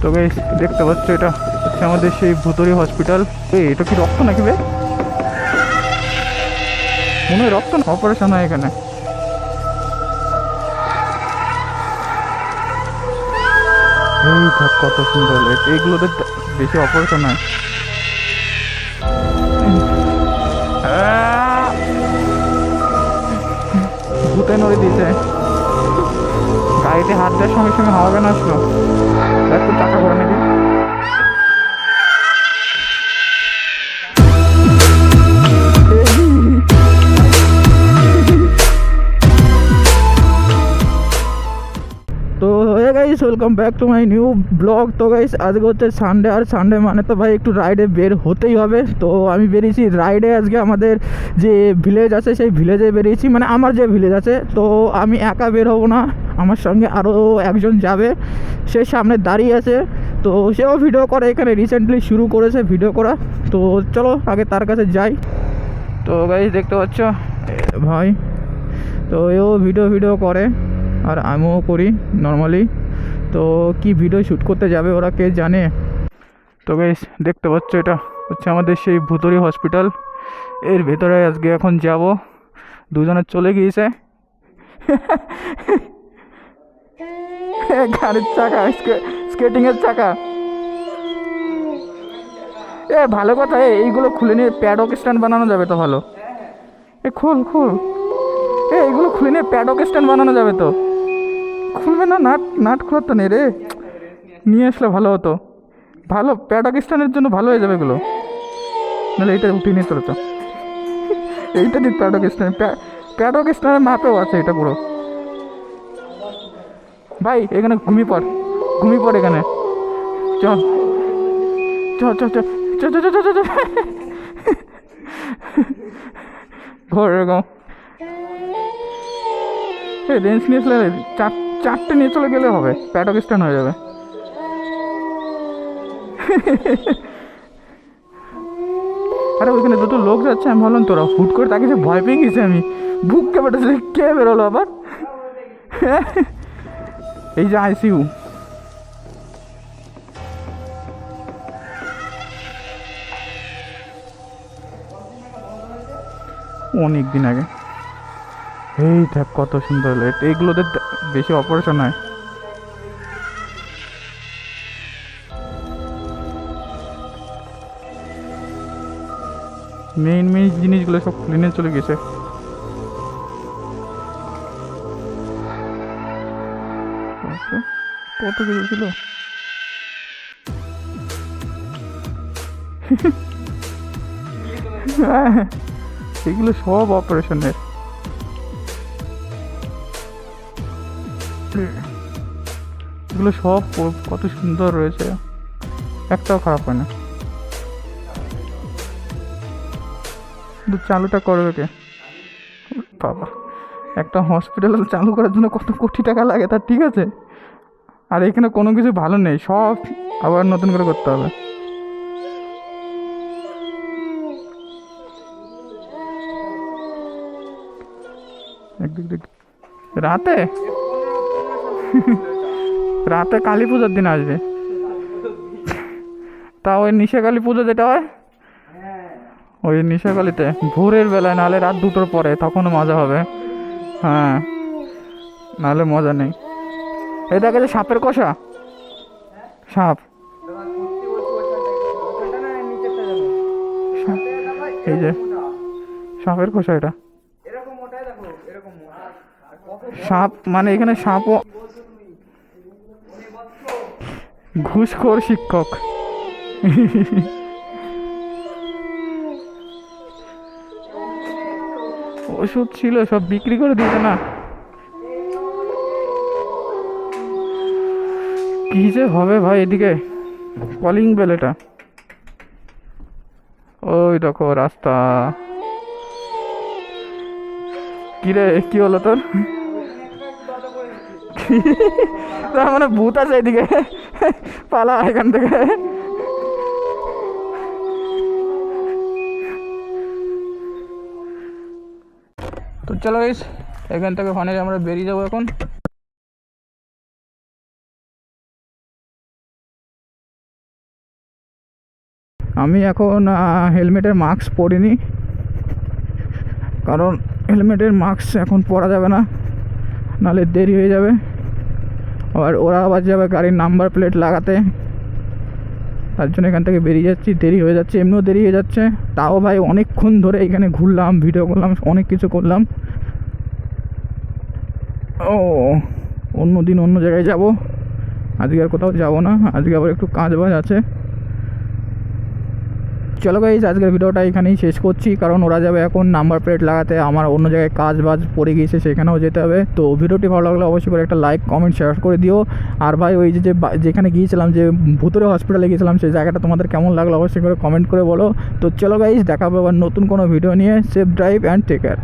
তো গাইস দেখতে পাচ্ছ এটা হচ্ছে আমাদের সেই ভুতুড়ি হসপিটাল। এটা কি রক্ত নাকি বে? মনে হয় রক্ত না, অপারেশন হয় এখানে। এই দেখ কত সুন্দর, এইগুলোতে বেশি অপারেশন হয়। ভূতে নড়ে দিয়েছে, গাড়িতে হাত দেওয়ার সঙ্গে সঙ্গে হাওয়া কেন আসলো? একটু টাকা করে নাকি। তো guys welcome back to my new blog. তো গাইস আজকে হচ্ছে সানডে, আর সানডে মানে তো ভাই একটু রাইডে বের হতেই হবে। তো আমি বেরিয়েছি রাইডে আজকে। আমাদের যে ভিলেজ আছে সেই ভিলেজে বেরিয়েছি, মানে আমার যে ভিলেজ আছে। তো আমি একা বের হবো না, আমার সঙ্গে আরও একজন যাবে, সে সামনে দাঁড়িয়ে আছে। তো সেও ভিডিও করে, এখানে রিসেন্টলি শুরু করেছে ভিডিও করা। তো চলো আগে তার কাছে যাই। তো গাইস দেখতে পাচ্ছ ভাই, তো এও ভিডিও করে আর আমিও করি নর্মালি। তো কি ভিডিও শ্যুট করতে যাবে ওরা কে জানে। তো গাইস দেখতে পাচ্ছ এটা হচ্ছে আমাদের সেই ভুতুড়ি হসপিটাল, এর ভেতরে আজকে এখন যাব। দুজনে চলে গিয়েছে। গাড়ির চাকা, স্কেটিংয়ের চাকা। ভালো কথা, এইগুলো খুলে নিয়ে প্যাডক স্ট্যান্ড বানানো যাবে তো। ভালো, খোল এইগুলো খুলে নিয়ে প্যাডক স্ট্যান্ড বানানো যাবে তো। খুলবে না, নাট খোলার তো নেই রে, নিয়ে আসলে ভালো হতো। ভালো প্যাডক স্ট্যান্ডের জন্য ভালো হয়ে যাবে এগুলো। নাহলে এইটা উঠিয়ে নিয়ে চলেছ, এইটা দিক প্যাডক স্ট্যান্ডের মাপেও আছে এটা পুরো। ভাই এখানে ঘুমিয়ে পড় এখানে। চ চ চ চ চ চ চ চ চ ঘর এরকম রেঞ্জ নিয়ে আসলে চারটে নিয়ে চলে গেলে হবে, প্যাডক স্ট্যান্ড হয়ে যাবে। আরে ওইখানে দুটো লোক যাচ্ছে, আমি ভাবলাম তোরা হুট করে তাকে যে ভয় পেয়ে গেছি আমি। বুক কে বেটাছে, কে বেরোলো আবার? এই যে আইসিইউ, অনেক দিন আগে। এই দেখ কত সুন্দর, এইগুলোতে বেশি অপারেশন হয়। মেইন জিনিসগুলো সব খুলে নিয়ে চলে গেছে। কত কিছু ছিল। এগুলো সব অপারেশনের। এগুলো সব কত সুন্দর রয়েছে, একটাও খারাপ হয় না। কিন্তু চালুটা করবে কে? বাবা, একটা হসপিটাল চালু করার জন্য কত কোটি টাকা লাগে তার, ঠিক আছে। আর এখানে কোনো কিছু ভালো নেই, সব আবার নতুন করে করতে হবে। রাতে রাতে কালী পুজোর দিন আসবে, তা ওই নিশাকালী পুজো যেটা হয়, ওই নিশাকালীতে ভোরের বেলায়, নাহলে রাত 2টোর পরে, তখনও মজা হবে। হ্যাঁ, নাহলে মজা নেই। এই দেখে যে সাপের কষা, সাপ, এই যে সাপের খোসা, এটা সাপ মানে এখানে সাপও। ঘুষখোর শিক্ষক। ওষুধ ছিল, সব বিক্রি করে দিতে না। কি যে হবে ভাই এদিকে। কলিং বেল এটা। ওই দেখো রাস্তা। কিরে কি হলো তোর? তার মানে ভূত আছে এদিকে, পালা এখান থেকে। তো চলো এখান থেকে ফাইনালি আমরা বেরিয়ে যাবো এখন। আমি এখন হেলমেটের মাস্ক পরিনি, কারণ হেলমেটের মাস্ক এখন পরা যাবে না, নাহলে দেরি হয়ে যাবে। আবার ওরা আবার যাবে গাড়ির নাম্বার প্লেট লাগাতে, তার জন্য এখান থেকে বেরিয়ে যাচ্ছি। দেরি হয়ে যাচ্ছে, এমনিও দেরি হয়ে যাচ্ছে। তাও ভাই অনেকক্ষণ ধরে এখানে ঘুরলাম, ভিডিও করলাম, অনেক কিছু করলাম। ও অন্য দিন অন্য জায়গায় যাব, আজকে আর কোথাও যাব না। আজকে আবার একটু কাজ বাজ আছে। চলো গাইস, আজকের ভিডিওটা এখানেই শেষ করছি, কারণ ওরা যাবে এখন নাম্বার প্লেট লাগাতে, আমার অন্য জায়গায় কাজ বাজ পড়ে গিয়েছে, সেখানেও যেতে হবে। তো ভিডিওটি ভালো লাগলে অবশ্যই করে একটা লাইক কমেন্ট শেয়ার করে দিও। আর ভাই ওই যেখানে গিয়েছিলাম, যে ভুতুরে হসপিটালে গিয়েছিলাম, সেই জায়গাটা তোমাদের কেমন লাগলো অবশ্যই করে কমেন্ট করে বলো। তো চলো গাইস, দেখা হবে আবার নতুন কোনো ভিডিও নিয়ে। Safe drive and take care.